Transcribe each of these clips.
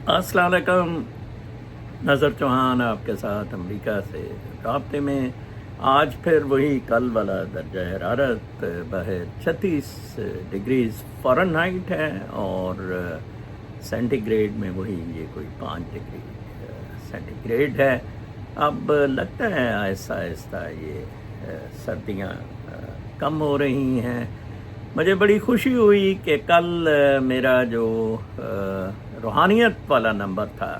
السلام علیکم. نظر چوہان آپ کے ساتھ امریکہ سے رابطے میں. آج پھر وہی کل والا درجہ حرارت بہر 36 ڈگریز فارنہائٹ ہے اور سینٹی گریڈ میں وہی یہ کوئی 5 ڈگری سینٹی گریڈ ہے. اب لگتا ہے آہستہ آہستہ یہ سردیاں کم ہو رہی ہیں. مجھے بڑی خوشی ہوئی کہ کل میرا جو روحانیت والا نمبر تھا،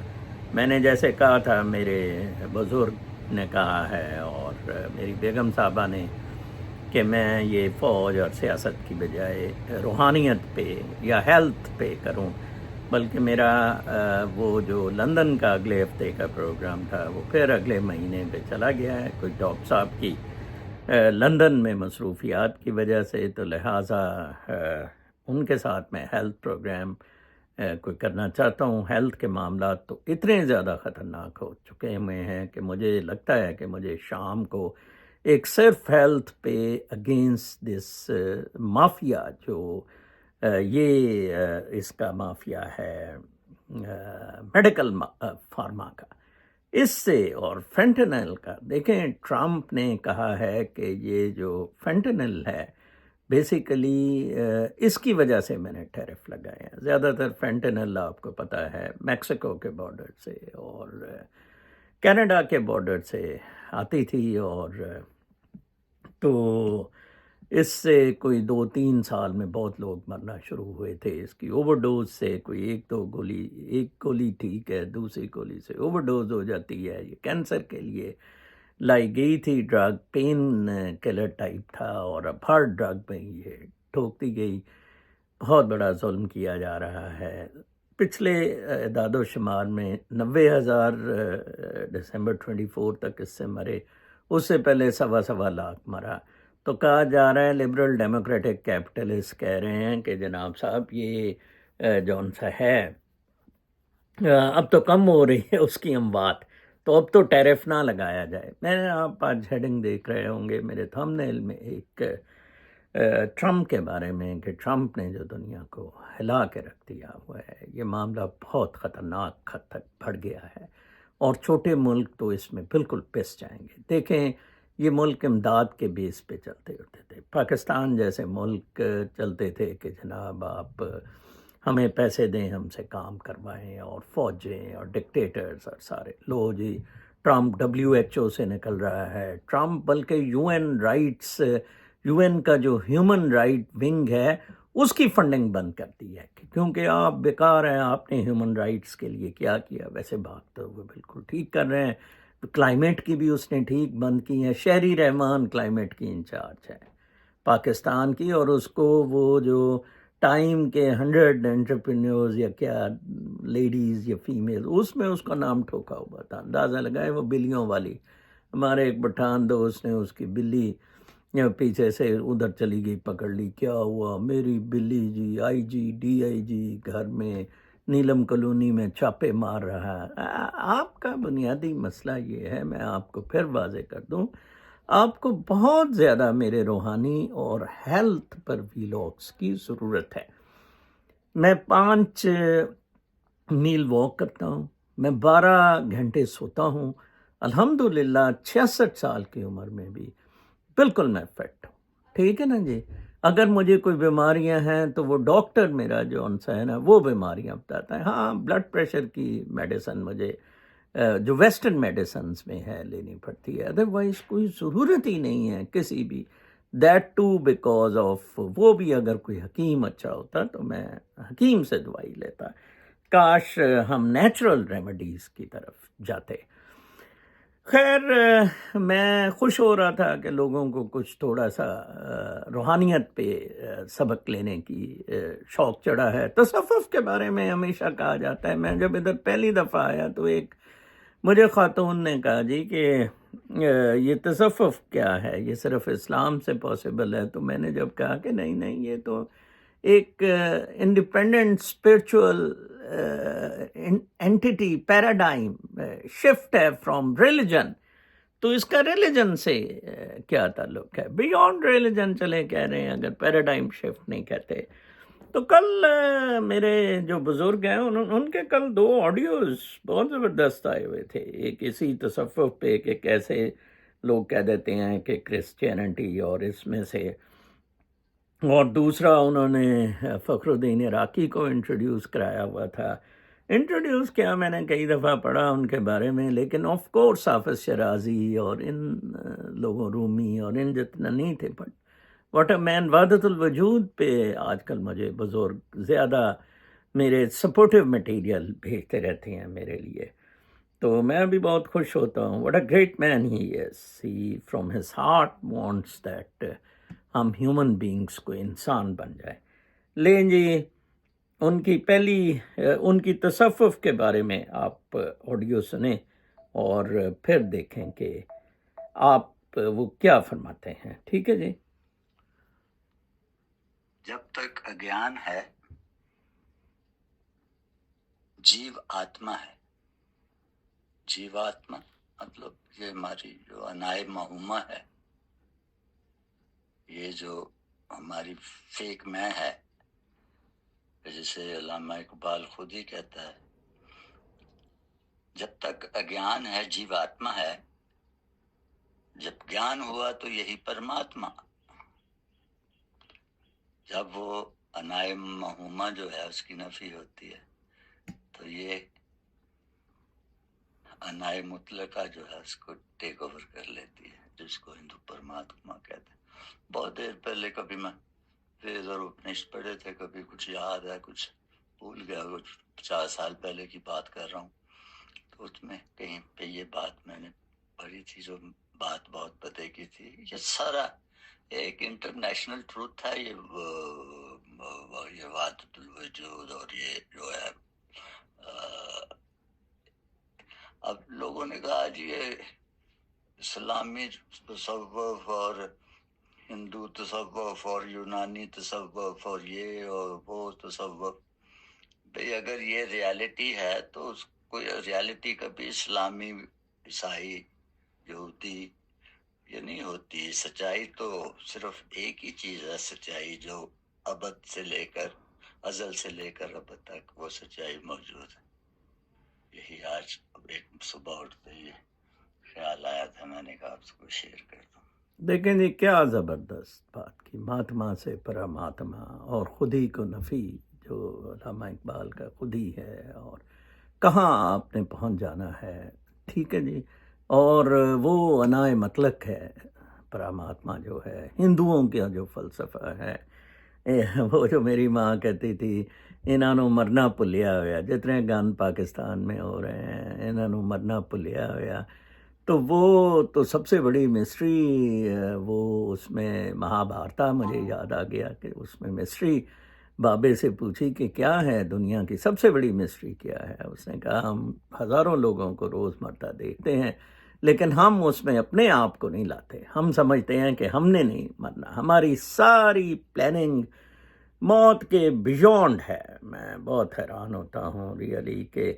میں نے جیسے کہا تھا، میرے بزرگ نے کہا ہے اور میری بیگم صاحبہ نے کہ میں یہ فوج اور سیاست کی بجائے روحانیت پہ یا ہیلتھ پہ کروں. بلکہ میرا وہ جو لندن کا اگلے ہفتے کا پروگرام تھا وہ پھر اگلے مہینے پہ چلا گیا ہے. کوئی ڈاکٹر صاحب کی لندن میں مصروفیات کی وجہ سے، تو لہٰذا ان کے ساتھ میں ہیلتھ پروگرام کوئی کرنا چاہتا ہوں. ہیلتھ کے معاملات تو اتنے زیادہ خطرناک ہو چکے ہوئے ہیں کہ مجھے لگتا ہے کہ مجھے شام کو ایک صرف ہیلتھ پہ اگینسٹ دس مافیا جو یہ اس کا مافیا ہے میڈیکل فارما کا، اس سے اور فینٹنل کا. دیکھیں، ٹرمپ نے کہا ہے کہ یہ جو فینٹنل ہے بیسیکلی اس کی وجہ سے میں نے ٹیرف لگائے ہیں. زیادہ تر فینٹنل آپ کو پتہ ہے میکسیکو کے بارڈر سے اور کینیڈا کے بارڈر سے آتی تھی، اور تو اس سے کوئی 2-3 سال میں بہت لوگ مرنا شروع ہوئے تھے اس کی اوور ڈوز سے. کوئی ایک گولی ٹھیک ہے، دوسری گولی سے اوور ڈوز ہو جاتی ہے. یہ کینسر کے لیے لائی گئی تھی ڈرگ، پین کلر ٹائپ تھا، اور اب ہر ڈرگ میں یہ ٹھوک دی گئی. بہت بڑا ظلم کیا جا رہا ہے. پچھلے اعداد و شمار میں 90,000 دسمبر 24 تک اس سے مرے. اس سے پہلے 1.25 لاکھ مرا. تو کہا جا رہا ہے، لبرل ڈیموکریٹک کیپٹلسٹ کہہ رہے ہیں کہ جناب صاحب یہ جون سا ہے اب تو کم ہو رہی ہے اس کی اموات، تو اب تو ٹیرف نہ لگایا جائے. میں نے آپ آج ہیڈنگ دیکھ رہے ہوں گے میرے تھم نیل میں ایک ٹرمپ کے بارے میں کہ ٹرمپ نے جو دنیا کو ہلا کے رکھ دیا ہوا ہے. یہ معاملہ بہت خطرناک حد تک بڑھ گیا ہے اور چھوٹے ملک تو اس میں بالکل پس جائیں گے. دیکھیں، یہ ملک امداد کے بیس پہ چلتے ہوتے تھے. پاکستان جیسے ملک چلتے تھے کہ جناب آپ ہمیں پیسے دیں، ہم سے کام کروائیں، اور فوجیں اور ڈکٹیٹرز اور سارے لو جی. ٹرمپ WHO سے نکل رہا ہے. ٹرمپ بلکہ یو این کا جو ہیومن رائٹ ونگ ہے اس کی فنڈنگ بند کر دی ہے، کیونکہ آپ بیکار ہیں، آپ نے ہیومن رائٹس کے لیے کیا کیا. ویسے بات تو وہ بالکل ٹھیک کر رہے ہیں. کلائمیٹ کی بھی اس نے ٹھیک بند کی ہے. شہری رحمان کلائمیٹ کی انچارج ہے پاکستان کی، اور اس کو وہ جو ٹائم کے 100 انٹرپرینیورز یا کیا لیڈیز یا فیمیل، اس میں اس کا نام ٹھوکا ہوا تھا. اندازہ لگائے وہ بلیوں والی. ہمارے ایک پٹھان دوست نے اس کی بلی پیچھے سے ادھر چلی گئی، پکڑ لی. کیا ہوا؟ میری بلی جی DIG گھر میں نیلم کالونی میں چھاپے مار رہا ہے. آپ کا بنیادی مسئلہ یہ ہے، میں آپ کو پھر واضح کر دوں، آپ کو بہت زیادہ میرے روحانی اور ہیلتھ پر ویلاگس کی ضرورت ہے. میں 5 میل واک کرتا ہوں، میں 12 گھنٹے سوتا ہوں. الحمدللہ 66 سال کی عمر میں بھی بالکل میں فٹ ہوں. ٹھیک ہے نا جی. اگر مجھے کوئی بیماریاں ہیں تو وہ ڈاکٹر میرا جو انسا ہے نا وہ بیماریاں بتاتا ہے. ہاں، بلڈ پریشر کی میڈیسن مجھے جو ویسٹرن میڈیسنز میں ہے لینی پڑتی ہے، ادروائز کوئی ضرورت ہی نہیں ہے کسی بھی. دیٹ ٹو بیکاز آف وہ بھی اگر کوئی حکیم اچھا ہوتا تو میں حکیم سے دوائی لیتا. کاش ہم نیچرل ریمیڈیز کی طرف جاتے. خیر، میں خوش ہو رہا تھا کہ لوگوں کو کچھ تھوڑا سا روحانیت پہ سبق لینے کی شوق چڑھا ہے. تصوف کے بارے میں ہمیشہ کہا جاتا ہے. میں جب ادھر پہلی دفعہ آیا تو ایک مجھے خاتون نے کہا جی کہ یہ تصوف کیا ہے، یہ صرف اسلام سے پاسبل ہے. تو میں نے جب کہا کہ نہیں، یہ تو ایک independent spiritual entity paradigm shift ہے فرام ریلیجن، تو اس کا ریلیجن سے کیا تعلق ہے؟ بیونڈ ریلیجن چلے کہہ رہے ہیں، اگر پیراڈائم شفٹ نہیں کہتے. تو کل میرے جو بزرگ ہیں ان کے کل 2 آڈیوز بہت زبردست آئے ہوئے تھے. ایک اسی تصوف پہ کہ کیسے لوگ کہہ دیتے ہیں کہ کرسچینٹی اور اس میں سے، اور دوسرا انہوں نے فخر الدین عراقی کو انٹروڈیوس کرایا ہوا تھا. انٹروڈیوس کیا، میں نے کئی دفعہ پڑھا ان کے بارے میں، لیکن آف کورس حافظ شرازی اور ان لوگوں، رومی اور ان جتنا نہیں تھے. بٹ واٹ اے مین، وحدت الوجود پہ آج کل مجھے بزرگ زیادہ میرے سپورٹیو مٹیریل بھیجتے رہتے ہیں میرے لیے، تو میں بھی بہت خوش ہوتا ہوں. What a great man he is. He from his heart wants that ہم ہیومن بینگس کو انسان بن جائے. لیں جی، ان کی پہلی ان کی تصوف کے بارے میں آپ آڈیو سنیں اور پھر دیکھیں کہ آپ وہ کیا فرماتے ہیں. ٹھیک ہے جی. جب تک اگیان ہے جیو آتما ہے. جیواتما مطلب یہ ہماری جو انائے مہوما ہے، یہ جو ہماری فیک میں ہے، جسے علامہ اقبال خود ہی کہتا ہے، جب تک اگیان ہے جیواتما ہے، جب گیان ہوا تو یہی پرماتما. جب وہ انائے مہوما جو ہے اس کی نفی ہوتی ہے تو یہ انائے مطلقہ جو ہے اس کو ٹیک اوور کر لیتی ہے، جس کو ہندو پرماتما کہتے ہیں. بہت دیر پہلے کبھی میں وید اور اپنشد پڑھے تھے، کبھی کچھ یاد ہے، کچھ بھول گیا، کچھ 50 سال پہلے کی بات کر رہا ہوں. تو اس میں کہیں پہ یہ بات میں نے پڑھی تھی، جو بات بہت پتے کی تھی. یہ سارا ایک انٹرنیشنل ٹروتھ ہے، یہ وحدت الوجود اور یہ جو ہے. اب لوگوں نے کہا جی یہ اسلامی تصوف اور ہندو تصوف اور یونانی تصوف اور یہ اور وہ تصوف، بھئی اگر یہ ریالٹی ہے تو اس کو ریالٹی کبھی اسلامی، عیسائی، یہودی یہ نہیں ہوتی. سچائی تو صرف ایک ہی چیز ہے، سچائی جو ابد سے لے کر، ازل سے لے کر ابد تک وہ سچائی موجود ہے. یہی آج ایک صبح اٹھتے یہ خیال آیا تھا، میں نے کہا آپ کو شیئر کر دوں. دیکھیں جی کیا زبردست بات کی، مہاتما سے پرماتما اور خودی کو نفی، جو علامہ اقبال کا خودی ہے، اور کہاں آپ نے پہنچ جانا ہے. ٹھیک ہے جی. اور وہ انائے مطلق ہے پرماتما جو ہے، ہندوؤں کا جو فلسفہ ہے. وہ جو میری ماں کہتی تھی، انہاں نوں مرنا بھلیا ہویا، جتنے گن پاکستان میں ہو رہے ہیں انہاں نوں مرنا بھلیا ہویا. تو وہ تو سب سے بڑی مسٹری، وہ اس میں مہابھارتا مجھے یاد آ گیا کہ اس میں مسٹری بابے سے پوچھی کہ کیا ہے دنیا کی سب سے بڑی مسٹری کیا ہے. اس نے کہا ہم ہزاروں لوگوں کو روز مرتہ دیکھتے ہیں لیکن ہم اس میں اپنے آپ کو نہیں لاتے. ہم سمجھتے ہیں کہ ہم نے نہیں مرنا، ہماری ساری پلاننگ موت کے بیونڈ ہے. میں بہت حیران ہوتا ہوں ریئلی کہ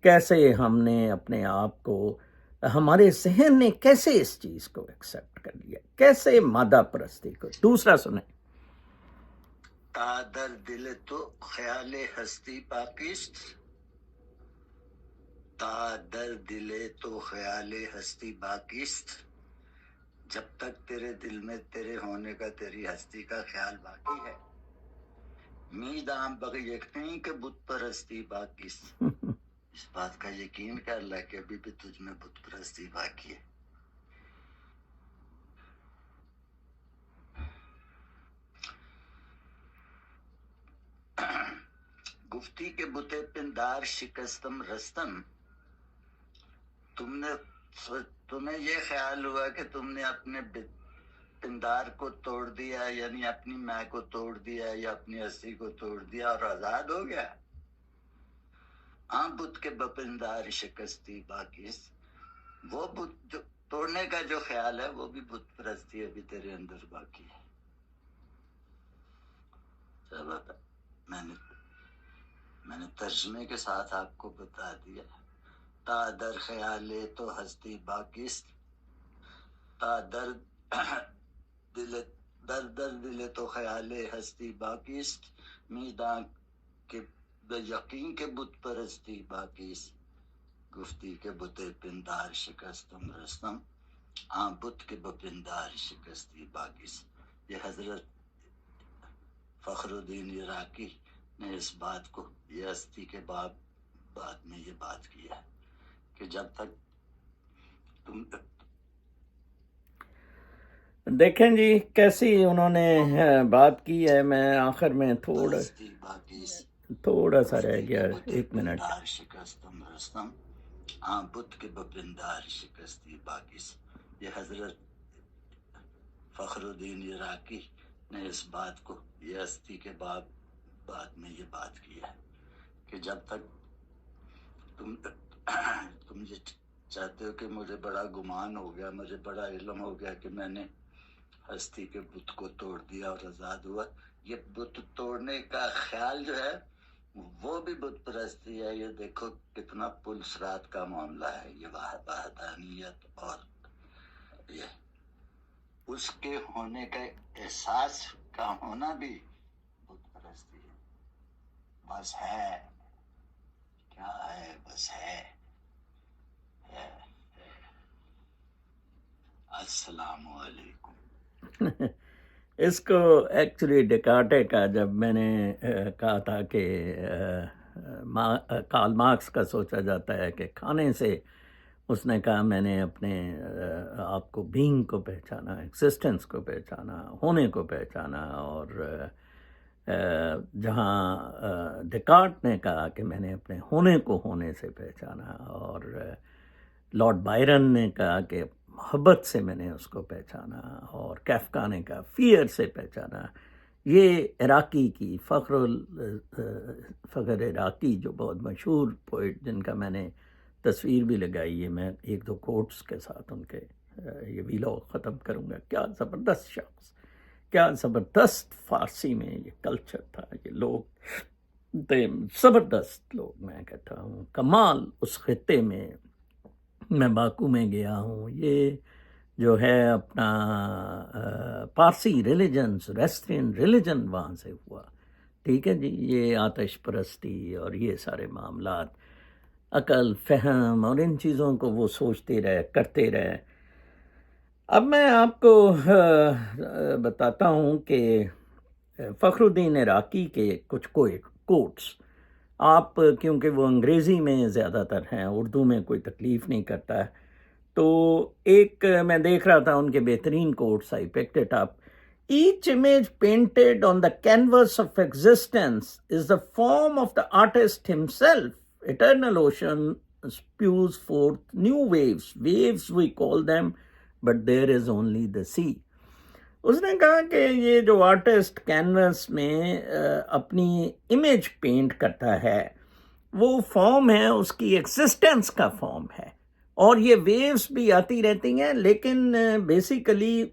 کیسے ہم نے اپنے آپ کو، ہمارے ذہن نے کیسے اس چیز کو ایکسیپٹ کر لیا، کیسے مادہ پرستی کو. دوسرا سنیں. تا در دل تو خیال ہستی پاکیست، تا در دل تو خیال ہستی باقیست. جب تک تیرے دل میں تیرے ہونے کا، تیری ہستی کا خیال باقی ہے، میدام بغ یقین کہ بت پرستی باقیست. اس بات کا یقین کر لے کہ ابھی بھی تجھ میں بت پرستی باقی ہے. گفتی کے بتے پندار شکستم رستم. تمہیں یہ خیال ہوا کہ تم نے اپنے پندار کو توڑ دیا، یعنی اپنی میں کو توڑ دیا یا اپنی ہستی کو توڑ دیا اور آزاد ہو گیا. بت کے بپندار شکستی باقی. وہ بت جو توڑنے کا جو خیال ہے وہ بھی بت پرستی ابھی تیرے اندر باقی ہے. چلو میں نے ترجمے کے ساتھ آپ کو بتا دیا. تا در خیال تو ہستی باقیست، تا در دل در در دل تو خیال ہستی باقی است میدان کے به یقین کے بت پرستی باقی است گفتی کہ بت پندار شکستم رستم بت کے بپندار شکستی باقی است. یہ حضرت فخر الدین عراقی نے اس بات کو یہ ہستی کے بعد میں یہ بات کی ہے کہ جب تک تم دیکھیں جی کیسی انہوں نے بات کی ہے. میں آخر میں تھوڑا سا رہ گیا 1 منٹ. شکستم رستم بت کے بپندار شکستی باقی. یہ حضرت فخر الدین عراقی نے اس بات کو یہ ہستی کے بعد میں یہ بات کی ہے کہ جب تک تم یہ چاہتے ہو کہ مجھے بڑا گمان ہو گیا, مجھے بڑا علم ہو گیا کہ میں نے ہستی کے بت کو توڑ دیا اور آزاد ہوا. یہ بت توڑنے کا خیال جو ہے وہ بھی بت پرستی ہے. یہ دیکھو کتنا پل صراط کا معاملہ ہے. یہ وحدانیت اور یہ اس کے ہونے کا احساس کا ہونا بھی بت پرستی ہے. بس ہے کیا ہے, بس ہے. السلام علیکم. اس کو ایکچولی ڈیکارٹے کا جب میں نے کہا تھا کہ کارل مارکس کا سوچا جاتا ہے کہ کھانے سے, اس نے کہا میں نے اپنے آپ کو بینگ کو پہچانا, ایگزسٹنس کو پہچانا, ہونے کو پہچانا. اور جہاں ڈیکارٹ نے کہا کہ میں نے اپنے ہونے کو ہونے سے پہچانا, اور لارڈ بائرن نے کہا کہ محبت سے میں نے اس کو پہچانا, اور کیفکا نے کہا فیئر سے پہچانا. یہ عراقی کی فخر عراقی جو بہت مشہور پوئٹ جن کا میں نے تصویر بھی لگائی ہے, میں 1-2 کوٹس کے ساتھ ان کے یہ ویلاگ ختم کروں گا. کیا زبردست شخص, کیا زبردست فارسی میں یہ کلچر تھا, یہ لوگ زبردست لوگ. میں کہتا ہوں کمال اس خطے میں. میں باکو میں گیا ہوں, یہ جو ہے اپنا پارسی ریلیجن, زوریسٹرین ریلیجن وہاں سے ہوا. ٹھیک ہے جی, یہ آتش پرستی اور یہ سارے معاملات, عقل فہم اور ان چیزوں کو وہ سوچتے رہے, کرتے رہے. اب میں آپ کو بتاتا ہوں کہ فخر الدین عراقی کے کچھ کوٹس, آپ کیونکہ وہ انگریزی میں زیادہ تر ہیں, اردو میں کوئی تکلیف نہیں کرتا ہے, تو ایک میں دیکھ رہا تھا ان کے بہترین quotes. I packed it up. Each image painted on the canvas of existence is the form of the artist himself. Eternal ocean spews forth new waves. Waves we call them, but there is only the sea. اس نے کہا کہ یہ جو artist canvas میں اپنی image pant کرتا ہے وہ فارم ہے, اس کی ایگزسٹنس کا فارم ہے, اور یہ ویوز بھی آتی رہتی ہیں, لیکن بیسیکلی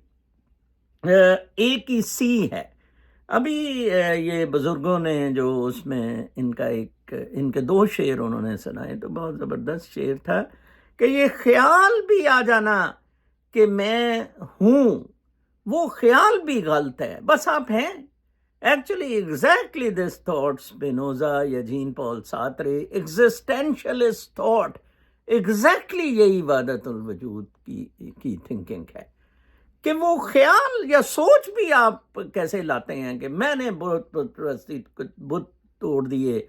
ایک ہی سی ہے. ابھی یہ بزرگوں نے جو اس میں ان کے 2 شعر انہوں نے سنائے, تو بہت زبردست شعر تھا کہ یہ خیال بھی آ جانا کہ میں ہوں, وہ خیال بھی غلط ہے, بس آپ ہیں. ایکچولی ایگزیکٹلی دس تھاٹ اسپینوزا یا جین پال سارترے, ایگزسٹینشلسٹ تھاٹ, ایگزیکٹلی یہی وحدت الوجود کی تھنکنگ ہے کہ وہ خیال یا سوچ بھی آپ کیسے لاتے ہیں کہ میں نے بت توڑ دیے,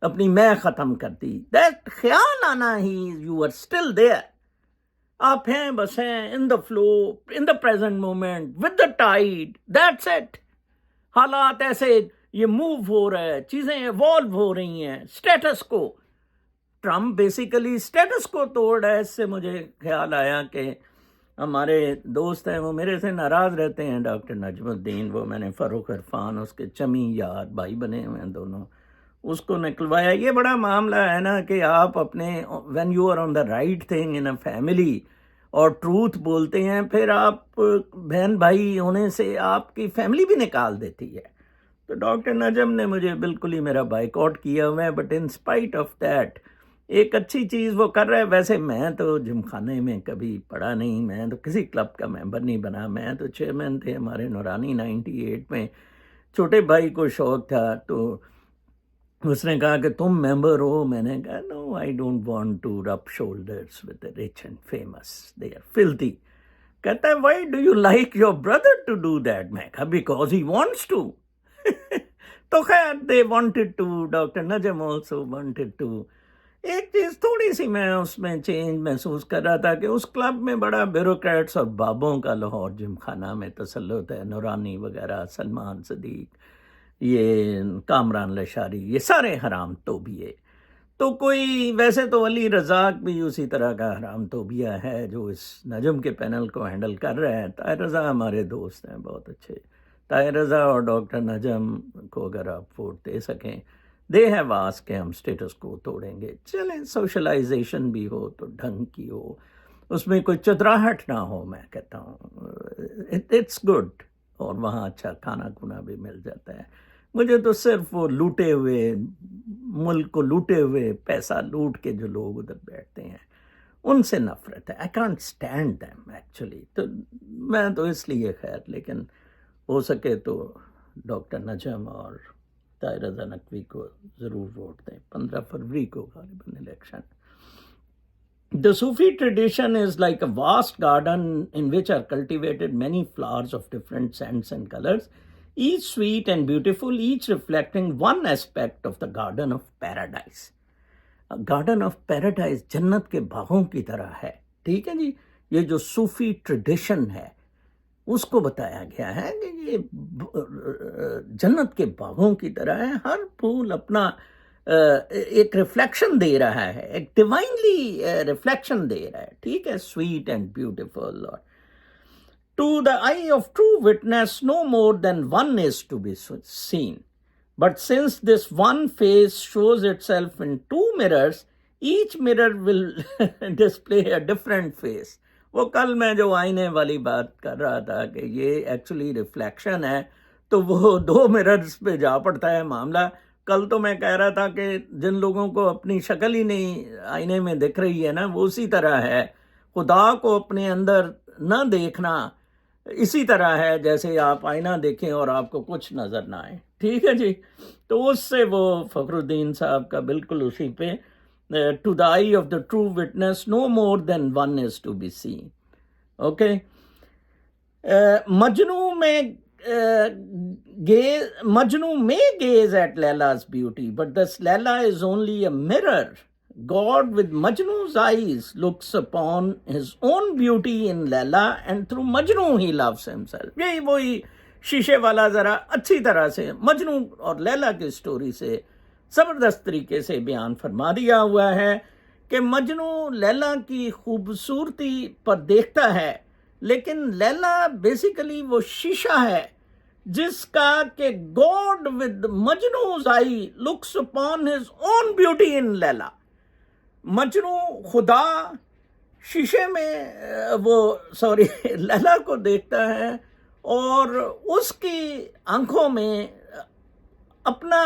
اپنی میں ختم کر دی. دیٹ خیال آنا ہی, یو آر اسٹل دیئر. آپ ہیں, بس ہیں, in the flow, in the present moment, with the tide, that's it. حالات ایسے یہ موو ہو رہا ہے, چیزیں ایوالو ہو رہی ہیں. اسٹیٹس کو, ٹرمپ بیسیکلی اسٹیٹس کو توڑ رہا ہے. اس سے مجھے خیال آیا کہ ہمارے دوست ہیں, وہ میرے سے ناراض رہتے ہیں, ڈاکٹر نجم الدین, وہ میں نے فاروق عرفان, اس کے چمی یار بھائی بنے ہوئے ہیں دونوں, اس کو نکلوایا. یہ بڑا معاملہ ہے نا کہ آپ اپنے when you are on the right thing in a family اور ٹروتھ بولتے ہیں, پھر آپ بہن بھائی ہونے سے آپ کی فیملی بھی نکال دیتی ہے. تو ڈاکٹر نجم نے مجھے بالکل ہی میرا بائیکاٹ کیا ہوا ہے, but in spite of that ایک اچھی چیز وہ کر رہے. ویسے میں تو جم خانے میں کبھی پڑھا نہیں, میں تو کسی کلب کا ممبر نہیں بنا, میں تو چیئرمین تھے ہمارے نورانی 98 میں. چھوٹے بھائی کو شوق تھا تو اس نے کہا کہ تم ممبر ہو. میں نے کہا no, I don't want to rub shoulders with the rich and famous, they are filthy. کہتا ہے why do you like your brother to do that. میں کہا بیکاز ہی وانٹس ٹو. تو خیر they wanted to, doctor Najam also wanted to. ایک چیز تھوڑی سی میں اس میں چینج محسوس کر رہا تھا کہ اس کلب میں بڑا بیوروکریٹس اور بابوں کا لاہور جم خانہ میں تسلط ہے, نورانی وغیرہ, سلمان صدیق, یہ کامران لشاری, یہ سارے حرام توبیے. تو کوئی ویسے تو علی رزاق بھی اسی طرح کا حرام توبیہ ہے جو اس نجم کے پینل کو ہینڈل کر رہے ہیں. طاہر رضا ہمارے دوست ہیں بہت اچھے. طاہر رضا اور ڈاکٹر نجم کو اگر آپ ووٹ دے سکیں, دے ہیو آس کہ ہم اسٹیٹس کو توڑیں گے. چلیں سوشلائزیشن بھی ہو تو ڈھنگ کی ہو, اس میں کوئی چتراہٹ نہ ہو. میں کہتا ہوں اٹس گڈ, اور وہاں اچھا کھانا کھونا بھی مل جاتا ہے. مجھے تو صرف وہ لوٹے ہوئے ملک کو لوٹے ہوئے پیسہ لوٹ کے جو لوگ ادھر بیٹھتے ہیں ان سے نفرت ہے. I can't stand them actually. تو میں تو اس لیے خیر, لیکن ہو سکے تو ڈاکٹر نجم اور طاہر رضا نقوی کو ضرور ووٹ دیں. 15 فروری کو غالباً election. The Sufi tradition is like a vast garden in which are cultivated many flowers of different scents and colors, each sweet and beautiful, each reflecting one aspect of the garden of paradise. Garden of paradise جنت کے باغوں کی طرح ہے. ٹھیک ہے جی, یہ جو صوفی ٹریڈیشن ہے اس کو بتایا گیا ہے کہ یہ جنت کے باغوں کی طرح ہے. ہر پھول اپنا ایک ریفلیکشن دے رہا ہے, ایک ڈیوائنلی ریفلیکشن دے رہا ہے. ٹھیک ہے, سویٹ اینڈ بیوٹیفل. اور to the eye of true witness no more than one is to be seen. But since this one face shows itself in two mirrors, each mirror will display a different face. وہ کل میں جو آئینے والی بات کر رہا تھا کہ یہ ایکچولی ریفلیکشن ہے, تو وہ 2 مررز پہ جا پڑتا ہے معاملہ. کل تو میں کہہ رہا تھا کہ جن لوگوں کو اپنی شکل ہی نہیں آئینے میں دکھ رہی ہے نا, وہ اسی طرح ہے. خدا کو اپنے اندر نہ دیکھنا اسی طرح ہے جیسے آپ آئینہ دیکھیں اور آپ کو کچھ نظر نہ آئے. ٹھیک ہے جی, تو اس سے وہ فخر الدین صاحب کا بالکل اسی پہ to the eye of the true witness no more than one is to be seen. Okay, Majnu may gaze at Laila's beauty, but this Laila is only a mirror. God with Majnu's eyes looks upon his own beauty in Laila, and through Majnu he loves himself. یہی وہی شیشے والا ذرا اچھی طرح سے مجنو اور لیلا کی سٹوری سے زبردست طریقے سے بیان فرما دیا ہوا ہے کہ مجنو لیلا کی خوبصورتی پر دیکھتا ہے, لیکن لیلا بیسیکلی وہ شیشہ ہے جس کا کہ God with Majnu's eye looks upon his own beauty in Laila. Majnu خدا شیشے میں لیلا کو دیکھتا ہے اور اس کی آنکھوں میں اپنا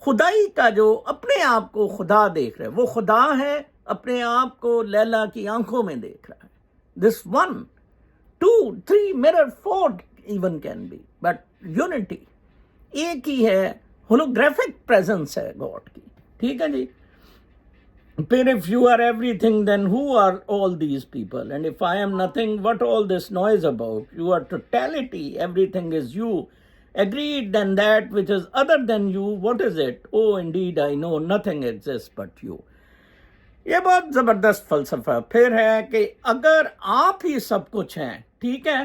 خدائی کا جو اپنے آپ کو خدا دیکھ رہا ہے, وہ خدا ہے اپنے آپ کو لیلا کی آنکھوں میں دیکھ رہا ہے. دس 1 2 3 mirror 4 even can be, but unity ایک ہی ہے, ہولوگرافک پریزنس ہے گاڈ کی. ٹھیک ہے جی. پھر if you are everything, then who are all these people? And if I am nothing, what all this noise about? You are totality, everything is you. Agreed, then that which is other than you, what is it? Oh, indeed, I know nothing exists but you. یہ بہت زبردست فلسفہ پھر ہے کہ اگر آپ ہی سب کچھ ہیں, ٹھیک ہے,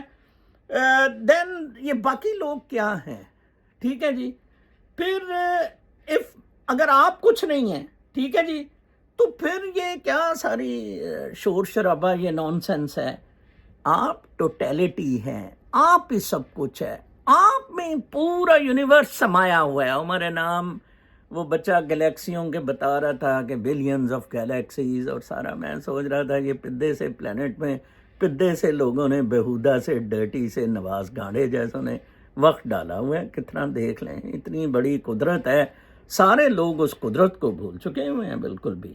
دین یہ باقی لوگ کیا ہیں. ٹھیک ہے جی. پھر اگر آپ کچھ نہیں ہیں, ٹھیک ہے جی, تو پھر یہ کیا ساری شور شرابہ, یہ نان سینس ہے. آپ ٹوٹیلٹی ہیں, آپ ہی سب کچھ ہے, آپ میں پورا یونیورس سمایا ہوا ہے. ہمارے نام وہ بچہ گلیکسیوں کے بتا رہا تھا کہ بلینز آف گلیکسیز اور سارا. میں سوچ رہا تھا یہ پدے سے پلانٹ میں پدے سے لوگوں نے بےہودہ سے ڈرٹی سے نواز گانڈے جیسوں نے وقت ڈالا ہوا ہے. کتنا دیکھ لیں, اتنی بڑی قدرت ہے, سارے لوگ اس قدرت کو بھول چکے ہوئے ہیں بالکل بھی.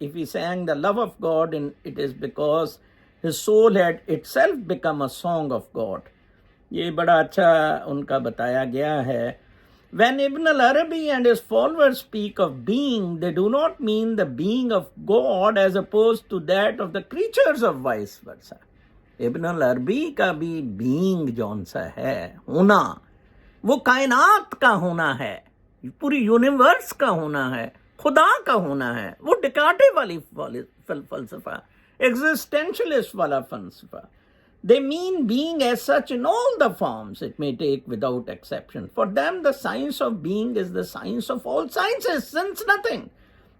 If he sang the love of God, it is because his soul had itself become a song of God. یہ بڑا اچھا ان کا بتایا گیا ہے. When Ibn al-Arabi and his followers speak of being, they do not mean the being of God as opposed to that of the creatures of vice versa. ابن العربی کا بھی بینگ جون سا ہے، ہونا، وہ کائنات کا ہونا ہے، پوری یونیورس کا ہونا ہے، خدا کا ہونا ہے، وہ ڈکارٹے والی فلسفہ، ایگزسٹینشلسٹ والا فلسفہ. They mean being as such in all the forms it may take without exception. For them, the science of being is the science of all sciences, since nothing.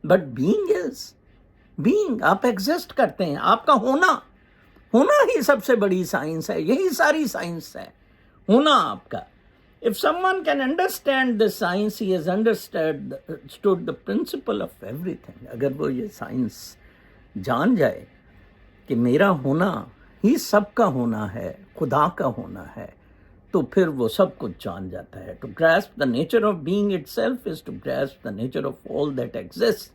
But being is. Being, آپ exist کرتے ہیں، آپ کا ہونا ہی سب سے بڑی science ہے، یہی ساری سائنس ہے، ہونا آپ کا. If someone can understand this science, he has understood the principle of everything. اگر وہ یہ سائنس جان جائے کہ میرا ہونا ہی سب کا ہونا ہے، خدا کا ہونا ہے، تو پھر وہ سب کچھ جان جاتا ہے. To grasp the nature of being itself is to grasp the nature of all that exists.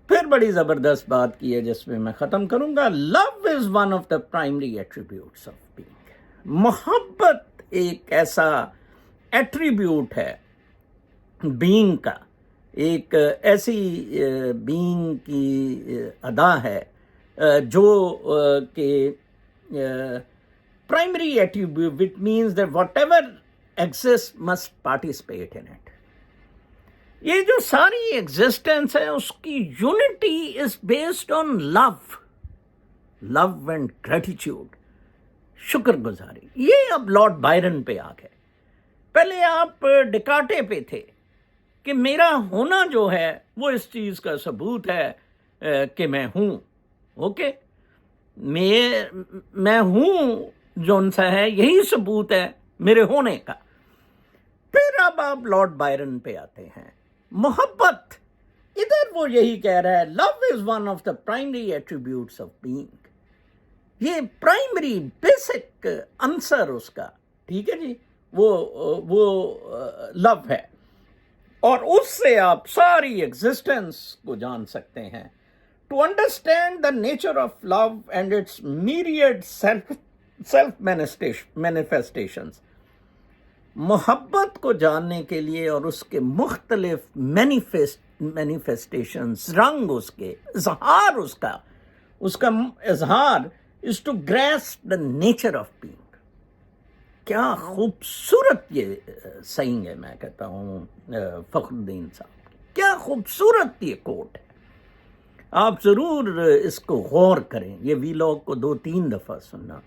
پھر بڑی زبردست بات کی ہے جس میں میں ختم کروں گا. Love is one of the primary attributes of being. محبت ایک ایسا ایٹریبیوٹ ہے بینگ کا، ایک ایسی بینگ کی ادا ہے جو کہ primary attribute, which means that whatever exists must participate in it. یہ جو ساری ایگزسٹنس ہے اس کی unity is based on love and gratitude, شکر گزاری. یہ اب لارڈ بائرن پہ آ گئے. پہلے آپ ڈکارٹے پہ تھے کہ میرا ہونا جو ہے وہ اس چیز کا ثبوت ہے کہ میں ہوں. اوکے، میں ہوں جون سا ہے، یہی ثبوت ہے میرے ہونے کا. پھر اب آپ لارڈ بائرن پہ آتے ہیں. محبت، ادھر وہ یہی کہہ رہا ہے love is one of the primary attributes of being. یہ پرائمری بیسک عنصر اس کا، ٹھیک ہے جی، وہ لو ہے، اور اس سے آپ ساری ایگزسٹنس کو جان سکتے ہیں. To understand the nature of love and its myriad self manifestations, محبت کو جاننے کے لیے اور اس کے مختلف مینیفیسٹیشنز، رنگ اس کے، اظہار اس کا اظہار is to grasp the nature of being. کیا خوبصورت یہ سینگ ہے، میں کہتا ہوں فخر الدین صاحب کی، کیا خوبصورت یہ کوٹ ہے. آپ ضرور اس کو غور کریں، یہ ویلاگ کو 2-3 دفعہ سننا.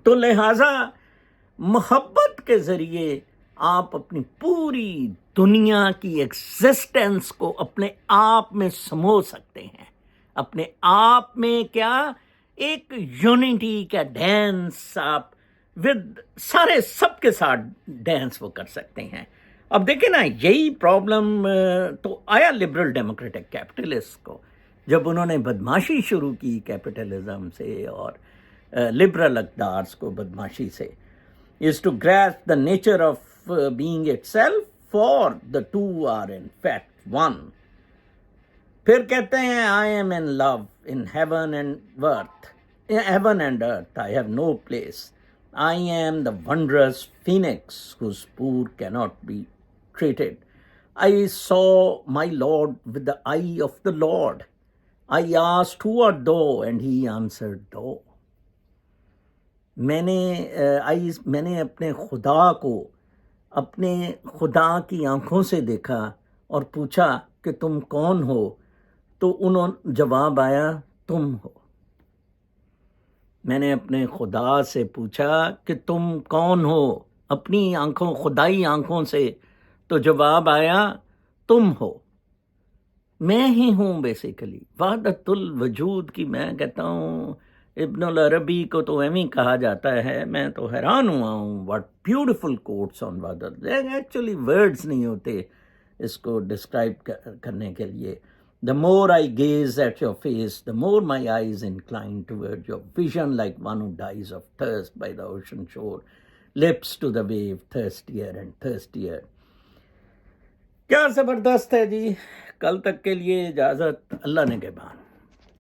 تو لہٰذا محبت کے ذریعے آپ اپنی پوری دنیا کی ایگزسٹنس کو اپنے آپ میں سمو سکتے ہیں، اپنے آپ میں کیا ایک یونٹی کا ڈانس آپ ود سارے سب کے ساتھ ڈانس وہ کر سکتے ہیں. اب دیکھیں نا، یہی پرابلم تو آیا لبرل ڈیموکریٹک کیپٹلسٹ کو جب انہوں نے بدماشی شروع کی کیپٹلزم سے اور لبرل اقدار کو بدماشی سے. is to grasp the nature of being itself, for the two are in fact one. پھر کہتے ہیں I am in love in heaven and earth. In heaven and earth I have no place. I am the wondrous phoenix whose spoor cannot be treated. I saw my Lord with the eye of the Lord. I asked, who art thou? And he answered, thou. میں نے اپنے خدا کو اپنے خدا کی آنکھوں سے دیکھا اور پوچھا کہ تم کون ہو؟ تو انہوں جواب آیا، تم ہو۔ میں نے اپنے خدا سے پوچھا کہ تم کون ہو اپنی آنکھوں، خدائی آنکھوں سے، تو جواب آیا، تم ہو۔ میں ہی ہوں بیسیکلی، وحدت الوجود کی میں کہتا ہوں، ابن العربی کو تو ایم ہی کہا جاتا ہے، میں تو حیران ہوا ہوں، واٹ بیوٹیفل کوٹس آن وحدت، ایکچولی ورڈز نہیں ہوتے اس کو ڈسکرائب کرنے کے لیے۔ The more I gaze at your face, the more my eyes incline toward your vision, like one who dies of thirst by the ocean shore, lips to the wave, thirstier and thirstier. کیا زبردست ہے جی۔ کل تک کے لیے اجازت، اللہ نگہبان۔